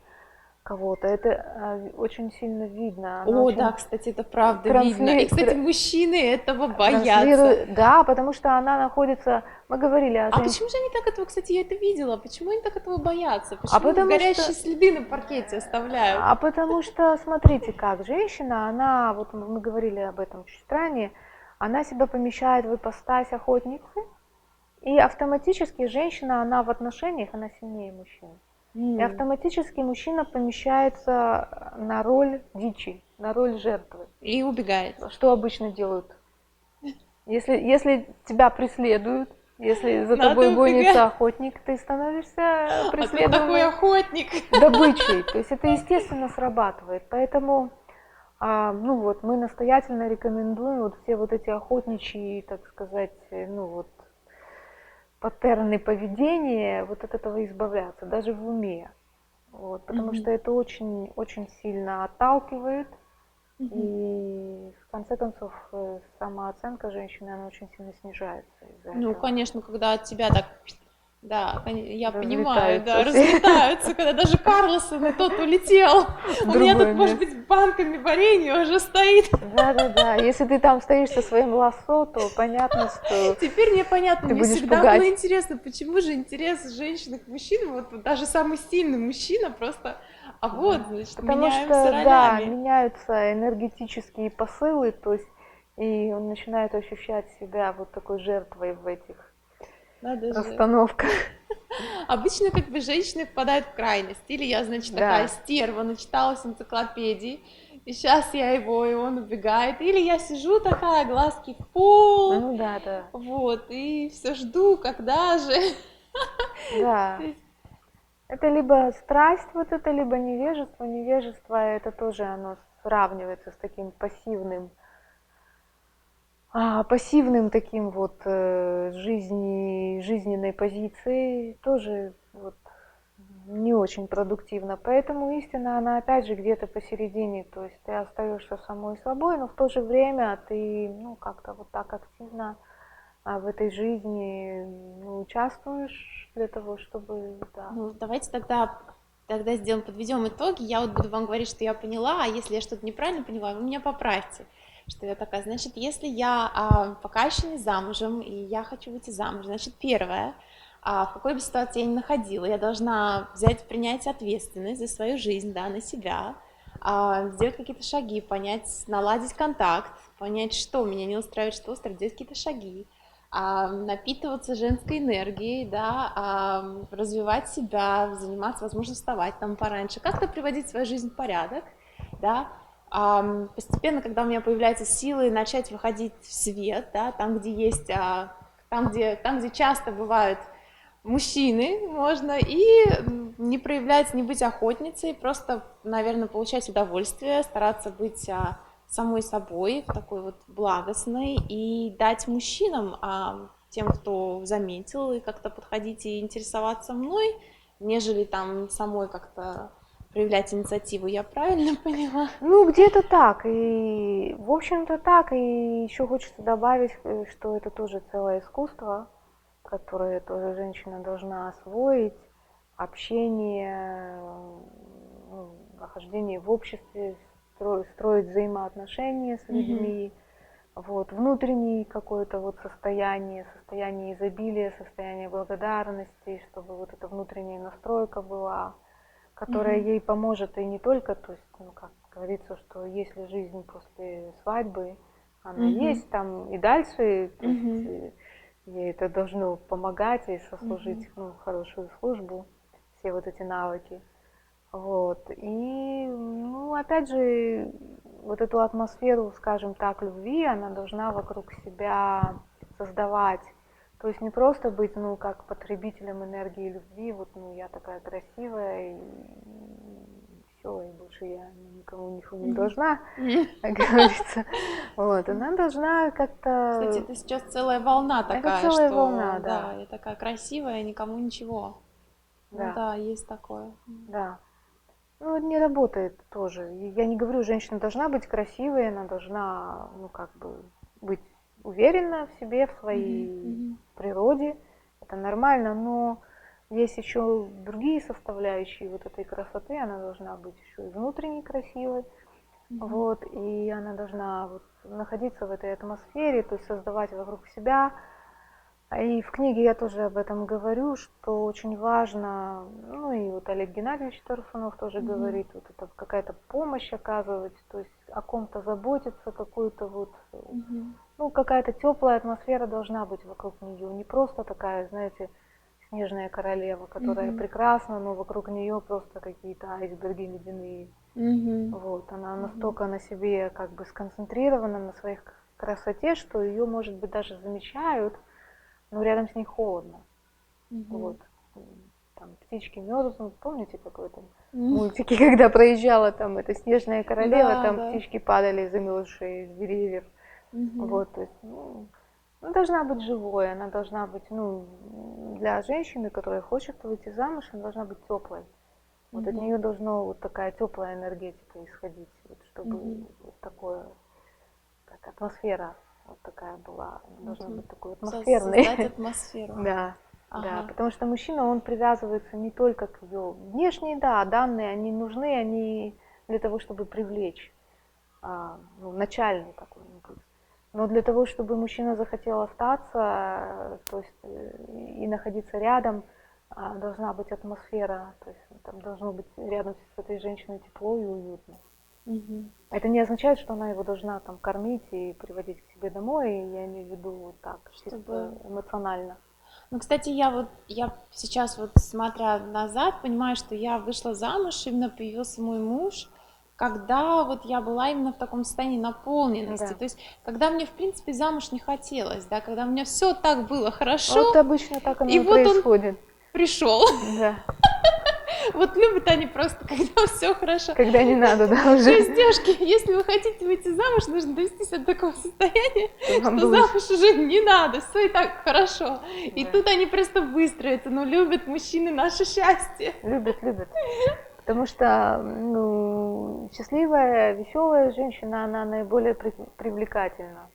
кого-то. Это очень сильно видно. Она О, очень да, кстати, это правда видно. И, кстати, мужчины этого боятся. транслирует, да, потому что она находится, мы говорили о А почему же они так этого, кстати, я это видела, почему они так этого боятся? А Почему потому горящие что, следы на паркете оставляют? а потому что, смотрите, как женщина, она, вот мы говорили об этом чуть ранее, она себя помещает в ипостась охотницы, и автоматически женщина, она в отношениях, она сильнее мужчины. И автоматически мужчина помещается на роль дичи, на роль жертвы. И убегает. Что обычно делают? Если тебя преследуют, если за Надо тобой убегать. гонится охотник, ты становишься А ты такой преследуемой охотник. добычей. То есть это естественно срабатывает. Поэтому ну вот, мы настоятельно рекомендуем вот все вот эти охотничьи, так сказать, ну вот, паттерны поведения, вот от этого избавляться, даже в уме. Вот, потому что это очень, очень сильно отталкивает. И в конце концов самооценка женщины, она очень сильно снижается из-за Ну, этого. конечно, когда от тебя так, да, я понимаю, Разлетаются да, все. разлетаются, когда даже Карлсон и тот улетел. В У меня другое тут, может место. быть, банками варенья уже стоит. Да. Если ты там стоишь со своим лассо, то понятно, что Теперь мне понятно, ты мне будешь всегда пугать. было интересно, почему же интерес женщин к мужчинам, вот даже самый сильный мужчина просто, а вот, значит, Потому меняемся что, да, ролями. меняются энергетические посылы, то есть, и он начинает ощущать себя вот такой жертвой в этих Надо же. расстановках. Обычно как бы женщины впадают в крайность. Или я, значит, Да. такая стерва, начиталась энциклопедии, и сейчас я его, и он убегает. Или я сижу такая, глазки в пол, Ну да. вот, и все жду, когда же. Да. Это либо страсть, вот это, либо невежество. Невежество, это тоже оно сравнивается с таким пассивным таким вот жизненной позицией, тоже вот не очень продуктивно. Поэтому истина, она опять же где-то посередине, то есть ты остаешься самой собой, но в то же время ты, ну, как-то вот так активно в этой жизни участвуешь для того, чтобы, да. Ну, давайте тогда сделаем, подведем итоги. Я вот буду вам говорить, что я поняла, а если я что-то неправильно поняла, вы меня поправьте. Что я такая, значит, если я пока еще не замужем, и я хочу выйти замуж, значит, первое, в какой бы ситуации я ни находила, я должна принять ответственность за свою жизнь, да, на себя, сделать какие-то шаги, понять, наладить контакт, понять, что меня не устраивает, что устраивает, сделать какие-то шаги, напитываться женской энергией, да, развивать себя, заниматься, возможно, вставать там пораньше, как-то приводить свою жизнь в порядок, да, постепенно, когда у меня появляются силы, начать выходить в свет, да, там, где есть, там, где часто бывают мужчины, можно и не проявлять, не быть охотницей, просто, наверное, получать удовольствие, стараться быть самой собой, такой вот благостной, и дать мужчинам, тем, кто заметил, и как-то подходить и интересоваться мной, нежели там самой как-то проявлять инициативу. Я правильно поняла? Ну, где-то так, и в общем-то так, и еще хочется добавить, что это тоже целое искусство, которое тоже женщина должна освоить, общение, нахождение в обществе, строить взаимоотношения с людьми, вот, внутреннее какое-то вот состояние изобилия, состояние благодарности, чтобы вот эта внутренняя настройка была, которая ей поможет и не только, то есть, ну, как говорится, что если жизнь после свадьбы, она есть там и дальше, то есть ей это должно помогать и сослужить хорошую службу, все вот эти навыки. Вот. И, ну, опять же, вот эту атмосферу, скажем так, любви, она должна вокруг себя создавать. То есть не просто быть, ну, как потребителем энергии любви, вот, ну, я такая красивая, и все, и больше я никому ничего не должна, как говорится. Вот, она должна как-то... Кстати, это сейчас целая волна такая, это целая что, волна, да, я такая красивая, никому ничего. Да. Ну да, есть такое. Да. Ну, это не работает тоже. Я не говорю, женщина должна быть красивой, она должна, ну, как бы, быть уверена в себе, в своей природе. Это нормально, но есть еще другие составляющие вот этой красоты. Она должна быть еще и внутренне красивой. Вот, и она должна вот находиться в этой атмосфере, то есть создавать вокруг себя. И в книге я тоже об этом говорю, что очень важно, ну и вот Олег Геннадьевич Тарасунов тоже говорит, вот это какая-то помощь оказывать, то есть о ком-то заботиться, какую-то вот, ну какая-то теплая атмосфера должна быть вокруг нее, не просто такая, знаете, снежная королева, которая прекрасна, но вокруг нее просто какие-то айсберги ледяные. Вот, она настолько на себе как бы сконцентрирована, на своих красоте, что ее, может быть, даже замечают, но рядом с ней холодно. Вот. Там птички мерзнут. Помните, как в этом мультике, когда проезжала там эта снежная королева, Да, там да. птички падали, замерзшие с деревьев. Вот, то есть, ну, она должна быть живой, она должна быть, ну, для женщины, которая хочет выйти замуж, она должна быть теплой. Вот от нее должна вот такая теплая энергетика исходить, вот, чтобы вот такое, как атмосфера вот такая была, она должна быть такой атмосферной. Создать атмосферу. Да, да, потому что мужчина, он привязывается не только к ее внешней, да, данные, они нужны, они для того, чтобы привлечь, ну, начальный такой импульс. Но для того, чтобы мужчина захотел остаться, то есть и находиться рядом, должна быть атмосфера, то есть там должно быть рядом с этой женщиной тепло и уютно. Это не означает, что она его должна там кормить и приводить к себе домой, я имею в виду вот так, чисто эмоционально. Ну, кстати, я сейчас вот, смотря назад, понимаю, что я вышла замуж, именно появился мой муж, когда вот я была именно в таком состоянии наполненности, то есть когда мне, в принципе, замуж не хотелось, да, когда у меня все так было хорошо. Вот обычно так оно и вот происходит. Он пришел. Да. Вот любят они просто, когда все хорошо. Когда не надо, да, уже. То есть, девушки, если вы хотите выйти замуж, нужно довести себя до такого состояния, что замуж уже не надо, все и так хорошо. И тут они просто выстроятся, ну, любят мужчины наше счастье. Любят, любят. Потому что, ну, счастливая, веселая женщина, она наиболее привлекательна.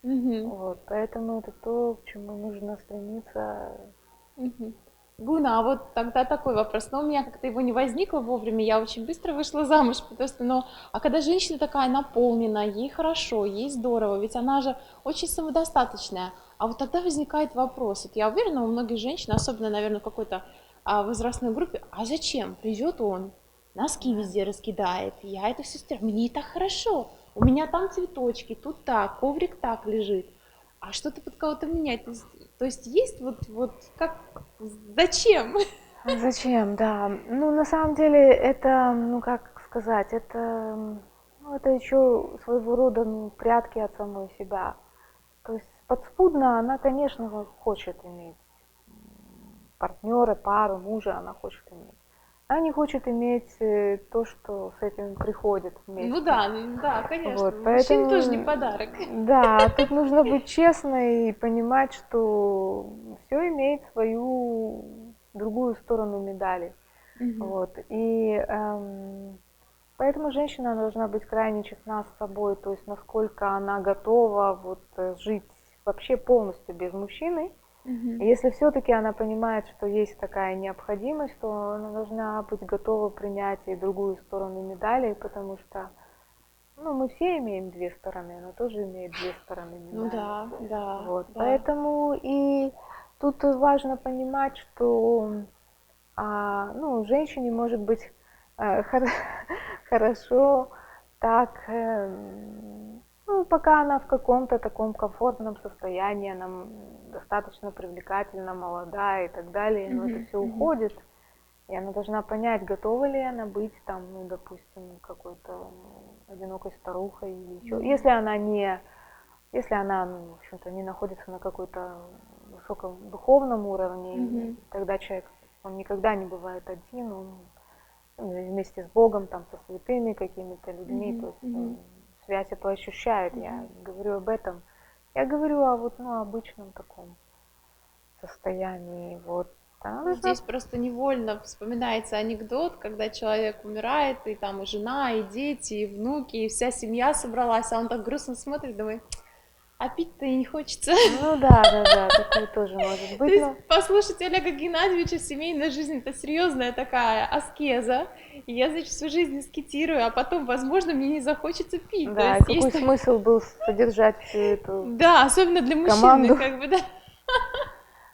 Вот, поэтому это то, к чему нужно стремиться. Гуна, а вот тогда такой вопрос, но у меня как-то его не возникло вовремя, я очень быстро вышла замуж, потому что, а когда женщина такая наполненная, ей хорошо, ей здорово, ведь она же очень самодостаточная, а вот тогда возникает вопрос, вот я уверена, у многих женщин, особенно, наверное, в какой-то возрастной группе, а зачем? Придет он, носки везде раскидает, я это все стираю, мне и так хорошо, у меня там цветочки, тут так, коврик так лежит. А что-то под кого-то менять. То есть есть вот как, зачем? Зачем, да. Ну, на самом деле, это, ну, как сказать, это, ну, это еще своего рода, ну, прятки от самой себя. То есть подспудно она, конечно, хочет иметь партнера, пару, мужа, она хочет иметь. Она не хочет иметь то, что с этим приходит вместе. Ну да, конечно. Вот, Мужчина поэтому, тоже не подарок. Да, тут нужно быть честной и понимать, что все имеет свою другую сторону медали. Вот. И поэтому женщина должна быть крайне честна с собой, то есть насколько она готова вот жить вообще полностью без мужчины. Если все-таки она понимает, что есть такая необходимость, то она должна быть готова принять и другую сторону медали, потому что, ну, мы все имеем две стороны, она тоже имеет две стороны медали. Ну да. Вот, да. Поэтому и тут важно понимать, что, ну, женщине может быть хорошо так. Ну, пока она в каком-то таком комфортном состоянии, она достаточно привлекательна, молода и так далее, но это все уходит, и она должна понять, готова ли она быть там, ну, допустим, какой-то одинокой старухой или еще. Если она, ну, в общем-то, не находится на какой-то высоком духовном уровне, тогда человек, он никогда не бывает один, он вместе с Богом, там, со святыми какими-то людьми, то есть связь эту ощущает, я говорю об этом. Я говорю о вот, ну, обычном таком состоянии. Вот. Здесь просто невольно вспоминается анекдот, когда человек умирает, и там и жена, и дети, и внуки, и вся семья собралась, а он так грустно смотрит, думает, А пить-то и не хочется. Ну да, такое тоже может То быть, есть но послушать Олега Геннадьевича, семейная жизнь — это серьезная такая аскеза. И я, значит, всю жизнь аскетирую, а потом, возможно, мне не захочется пить. То да, и есть есть какой смысл был содержать всю эту Да, особенно для мужчины, команду? как бы, да.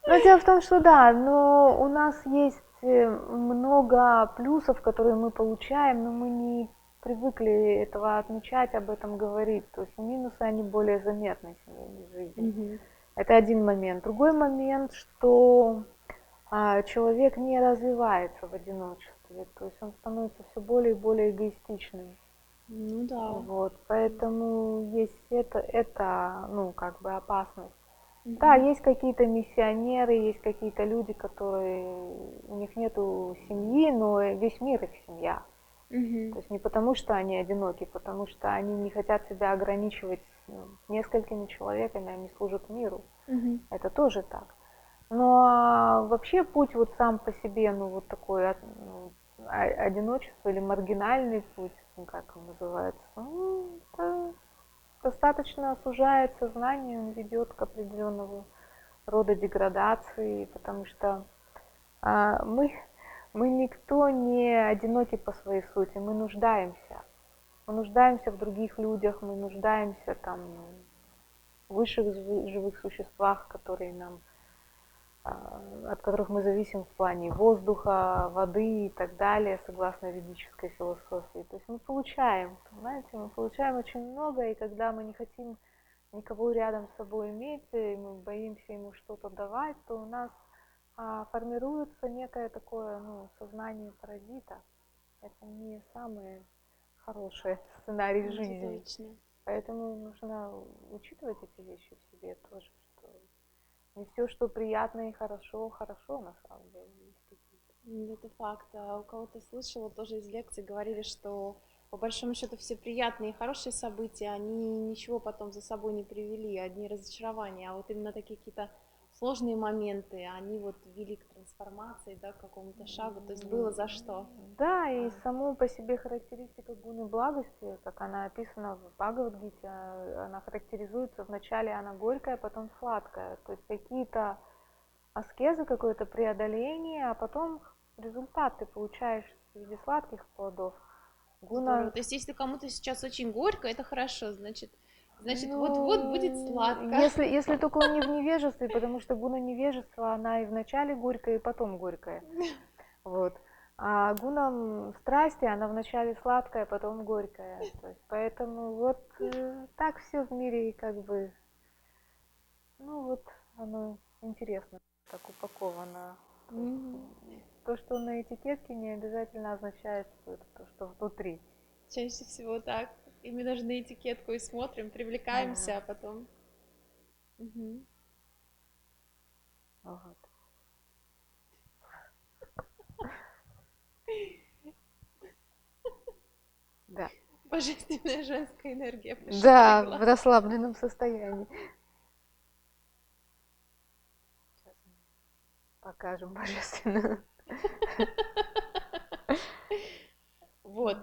Но дело в том, что да, но у нас есть много плюсов, которые мы получаем, но мы не привыкли этого отмечать, об этом говорить. То есть минусы, они более заметны в семейной жизни. Мгм. Это один момент. Другой момент, что человек не развивается в одиночестве, то есть он становится все более и более эгоистичным. Ну да. Вот, поэтому есть это, ну, как бы опасность. Да, Мгм. есть какие-то миссионеры, есть какие-то люди, которые, у них нету семьи, но весь мир их семья. Мгм. То есть не потому, что они одиноки, потому что они не хотят себя ограничивать несколькими человеками, они служат миру. Мгм. Это тоже так. Но вообще путь вот сам по себе, ну вот такой одиночество или маргинальный путь, ну, как он называется, ну, это достаточно сужает сознание, он ведет к определенного рода деградации, потому что а, мы, мы никто не одиноки по своей сути, мы нуждаемся. Мы нуждаемся в других людях, мы нуждаемся там в высших живых существах, которые нам от которых мы зависим в плане воздуха, воды и так далее, согласно ведической философии. То есть мы получаем, понимаете, мы получаем очень много, и когда мы не хотим никого рядом с собой иметь, и мы боимся ему что-то давать, то у нас формируется некое такое, ну, сознание паразита. Это не самый хороший сценарий Это жизни. точно. Поэтому нужно учитывать эти вещи в себе тоже, что не все, что приятно и хорошо, хорошо на самом деле. Есть какие-то. Это факт. А у кого-то слышала тоже из лекций, говорили, что по большому счету все приятные и хорошие события, они ничего потом за собой не привели, одни разочарования, а вот именно такие какие-то сложные моменты, они вот вели к трансформации, да, к какому-то шагу, то есть было за что. Да, и саму по себе характеристика гуны благости, как она описана в Бхагавад-гите, она характеризуется, вначале она горькая, потом сладкая. То есть какие-то аскезы, какое-то преодоление, а потом результат ты получаешь в виде сладких плодов. Здорово. Гуна, То есть если кому-то сейчас очень горько, это хорошо, значит вот-вот будет ну, сладко. если только он не в невежестве, потому что гуна невежества, она и вначале горькая, и потом горькая. Вот. А гуна страсти, она вначале сладкая, потом горькая. То есть, поэтому вот так все в мире как бы, ну вот оно интересно так упаковано. Мгм. То, что на этикетке, не обязательно означает, что это то, что внутри. Чаще всего так. И мы даже на этикетку и смотрим, Ага. привлекаемся, а потом. Мгм. Вот. Да. Божественная женская энергия Да, пошевелила. в расслабленном состоянии. Сейчас мы покажем божественную. Вот,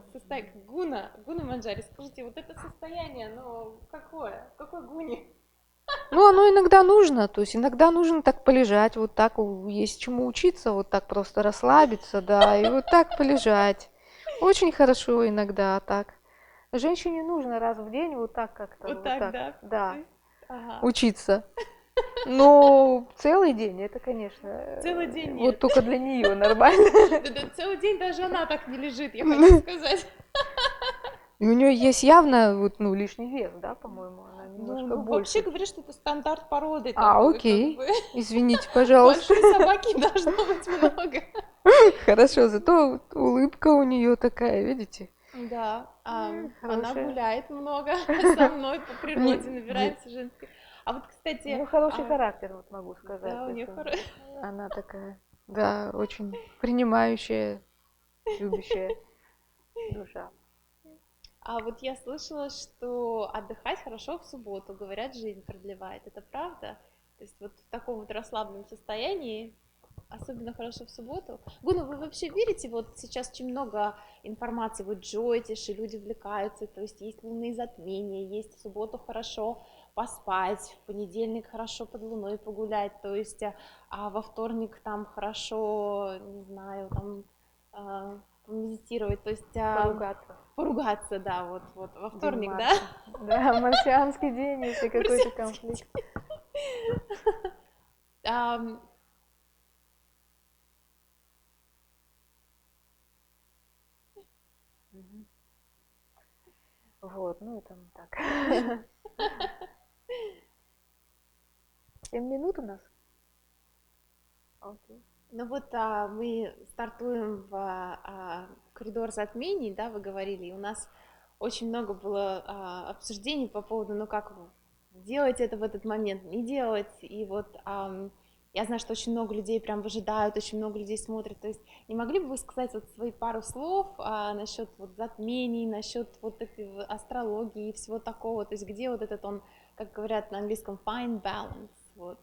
Гуна Манджари, скажите, вот это состояние, оно какое? В какой гуне? Ну, оно иногда нужно, то есть иногда нужно так полежать, вот так есть чему учиться, вот так просто расслабиться, да, и вот так полежать. Очень хорошо иногда так. Женщине нужно раз в день вот так как-то, Вот вот так, так, да? То да, есть, ага. учиться. Но целый день, это, конечно, Целый день вот нет. только для нее нормально. Да целый день даже она так не лежит, я хочу сказать. И у нее есть явно вот, ну, лишний вес, да, по-моему, она Ну, немножко ну вообще больше. говорят, что это стандарт породы А, такой, как окей, бы. извините, пожалуйста. Большой собаки должно быть много. Хорошо, зато вот улыбка у нее такая, видите? Да, она Хорошая. гуляет много со мной по природе, набирается женской. А вот, У кстати, нее хороший характер, вот могу сказать. да, у То нее есть хороший. она такая, да, очень принимающая, любящая душа. А вот я слышала, что отдыхать хорошо в субботу, говорят, жизнь продлевает. Это правда? То есть вот в таком вот расслабленном состоянии особенно хорошо в субботу. Гуна, вы вообще верите, вот сейчас очень много информации, вот джойтишь, и люди увлекаются, то есть есть лунные затмения, есть в субботу хорошо поспать, в понедельник хорошо под луной погулять, то есть во вторник там хорошо, не знаю, там помедитировать, то есть Поругаться. поругаться, да, вот во День вторник, да? Марса. Да, марсианский день, если какой-то конфликт. Ам, Мгм. Вот, ну это так. 7 минут у нас? Окей. Ну вот мы стартуем в коридор затмений, да, вы говорили, и у нас очень много было обсуждений по поводу, ну как делать это в этот момент, не делать, и вот я знаю, что очень много людей прям выжидают, очень много людей смотрят, то есть не могли бы вы сказать вот свои пару слов насчет вот затмений, насчет вот этой астрологии и всего такого, то есть где вот этот он, как говорят на английском, fine balance, вот.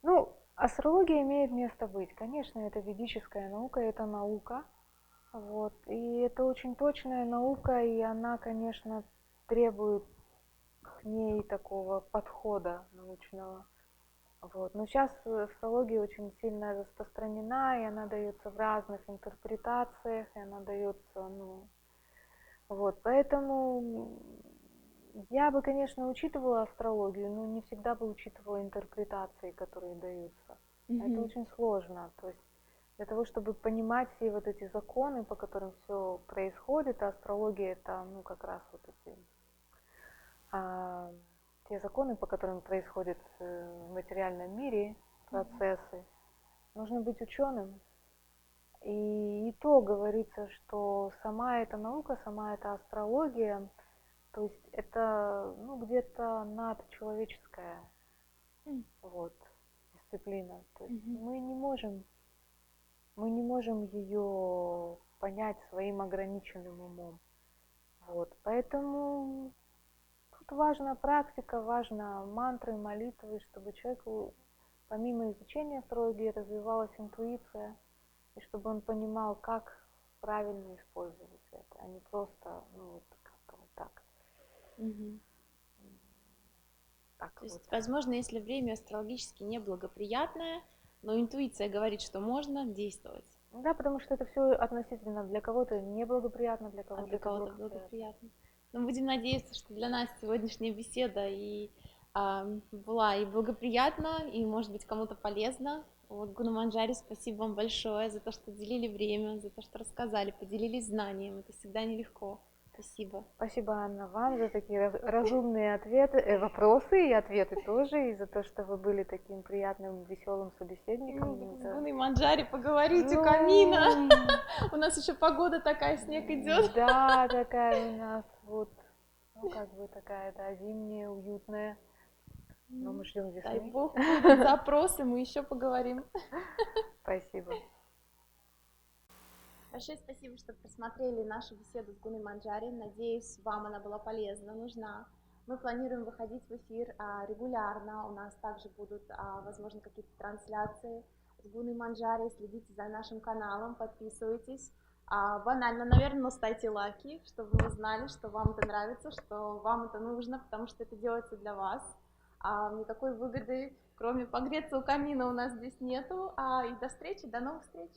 Ну, астрология имеет место быть. Конечно, это ведическая наука, это наука. Вот. И это очень точная наука, и она, конечно, требует к ней такого подхода научного. Вот. Но сейчас астрология очень сильно распространена, и она дается в разных интерпретациях, и она дается, ну, вот. Поэтому я бы, конечно, учитывала астрологию, но не всегда бы учитывала интерпретации, которые даются. Это очень сложно. То есть для того, чтобы понимать все вот эти законы, по которым все происходит, а астрология это, ну, как раз вот эти те законы, по которым происходят в материальном мире процессы, нужно быть ученым. И то говорится, что сама эта наука, сама эта астрология, то есть это, ну, где-то надчеловеческая вот, дисциплина. То есть мы не можем ее понять своим ограниченным умом. Вот. Поэтому тут важна практика, важна мантры, молитвы, чтобы человеку помимо изучения астрологии развивалась интуиция, и чтобы он понимал, как правильно использовать это, а не просто, ну, вот как-то вот так. Так То вот. есть, возможно, если время астрологически неблагоприятное, но интуиция говорит, что можно действовать. Да, потому что это все относительно. Для кого-то неблагоприятно, для А кого-то для это кого-то благоприятно. благоприятно. Но будем надеяться, что для нас сегодняшняя беседа и была и благоприятна, и, может быть, кому-то полезна. Вот, Гуна Манджари, спасибо вам большое за то, что делили время, за то, что рассказали, поделились знанием. Это всегда нелегко. Спасибо. Спасибо, Анна, вам за такие разумные ответы, вопросы и ответы тоже, и за то, что вы были таким приятным, веселым собеседником. С Гуной Манджари поговорить у Ну, камина. У нас еще погода такая, снег идет. да, такая у нас вот, ну как бы такая, да, зимняя, уютная. Но мы ждем Дай весны. бог, будут запросы, мы еще поговорим. Спасибо. Большое спасибо, что просмотрели нашу беседу с Гуной Манджари. Надеюсь, вам она была полезна, нужна. Мы планируем выходить в эфир регулярно. У нас также будут, возможно, какие-то трансляции с Гуной Манджари. Следите за нашим каналом, подписывайтесь. Банально, наверное, но ставьте лайки, чтобы мы знали, что вам это нравится, что вам это нужно, потому что это делается для вас. Никакой выгоды, кроме погреться у камина, у нас здесь нету. И до встречи, до новых встреч!